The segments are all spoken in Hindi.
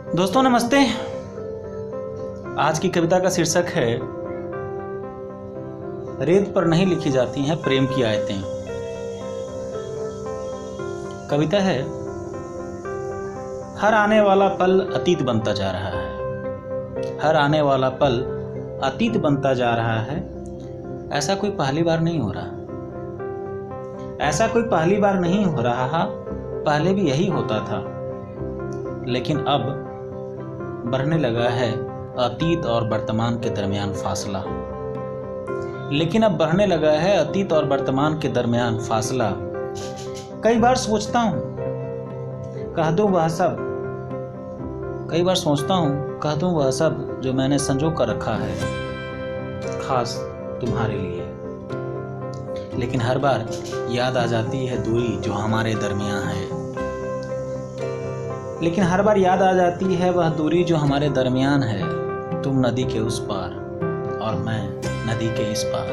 दोस्तों नमस्ते। आज की कविता का शीर्षक है रेत पर नहीं लिखी जाती हैं प्रेम की आयतें। कविता है, हर आने वाला पल अतीत बनता जा रहा है। हर आने वाला पल अतीत बनता जा रहा है। ऐसा कोई पहली बार नहीं हो रहा। ऐसा कोई पहली बार नहीं हो रहा। पहले भी यही होता था, लेकिन अब बढ़ने लगा है अतीत और वर्तमान के दरमियान फासला। लेकिन अब बढ़ने लगा है अतीत और वर्तमान के दरमियान फासला। कई बार सोचता हूँ कह दूं वह सब। कई बार सोचता हूँ कह दूं वह सब जो मैंने संजो कर रखा है खास तुम्हारे लिए। लेकिन हर बार याद आ जाती है दूरी जो हमारे दरमियान है। लेकिन हर बार याद आ जाती है वह दूरी जो हमारे दरमियान है। तुम नदी के उस पार और मैं नदी के इस पार।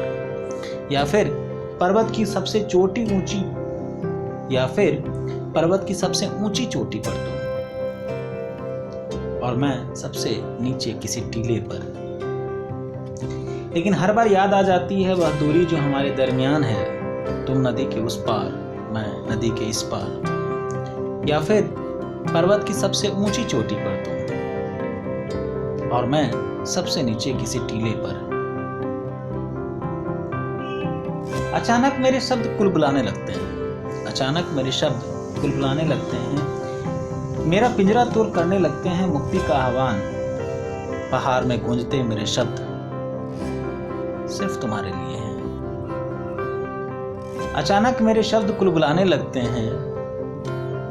या फिर पर्वत की सबसे ऊंची चोटी पर तुम और मैं सबसे नीचे किसी टीले पर। लेकिन हर बार याद आ जाती है वह दूरी जो हमारे दरमियान है। तुम नदी के उस पार, मैं नदी के इस पार। या फिर पर्वत की सबसे ऊंची चोटी पर तुम और मैं सबसे नीचे किसी टीले पर। अचानक मेरे शब्द कुल बुलाने लगते हैं। अचानक मेरे शब्द कुल बुलाने लगते हैं। मेरा पिंजरा तोड़ करने लगते हैं मुक्ति का आह्वान। पहाड़ में गूंजते मेरे शब्द सिर्फ तुम्हारे लिए हैं। अचानक मेरे शब्द कुल बुलाने लगते हैं।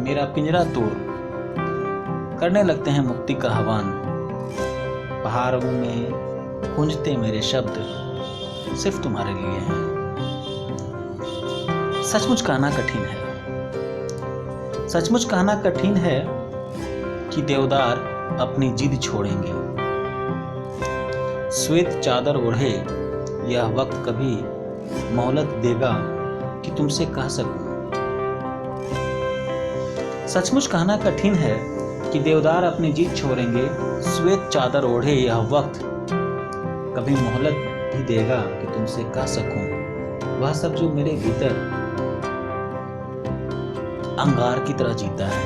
मेरा पिंजरा तोड़ करने लगते हैं मुक्ति का आह्वान। पहाड़ों में गूंजते मेरे शब्द सिर्फ तुम्हारे लिए हैं। सचमुच कहना कठिन है। सचमुच कहना कठिन है कि देवदार अपनी जिद छोड़ेंगे। श्वेत चादर ओढ़े यह वक्त कभी मोहलत देगा कि तुमसे कह सकूं। सचमुच कहना कठिन है कि देवदार अपनी जिद छोड़ेंगे। श्वेत चादर ओढ़े यह वक्त कभी मोहलत भी देगा कि तुमसे कह सकूं वह सब जो मेरे भीतर अंगार की तरह जीता है।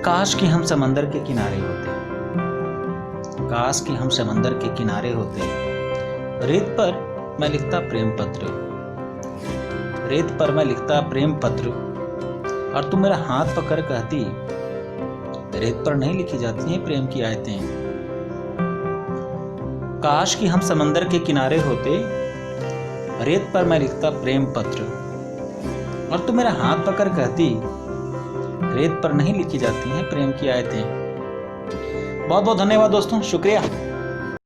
काश कि हम समंदर के किनारे होते। काश कि हम समंदर के किनारे होते। रेत पर मैं लिखता प्रेम पत्र। रेत पर मैं लिखता प्रेम पत्र और तुम मेरा हाथ पकड़ कहती, रेत पर नहीं लिखी जाती हैं प्रेम की आयतें। काश कि हम समंदर के किनारे होते। रेत पर मैं लिखता प्रेम पत्र और तुम मेरा हाथ पकड़ कहती, रेत पर नहीं लिखी जाती हैं प्रेम की आयतें। बहुत बहुत धन्यवाद दोस्तों, शुक्रिया।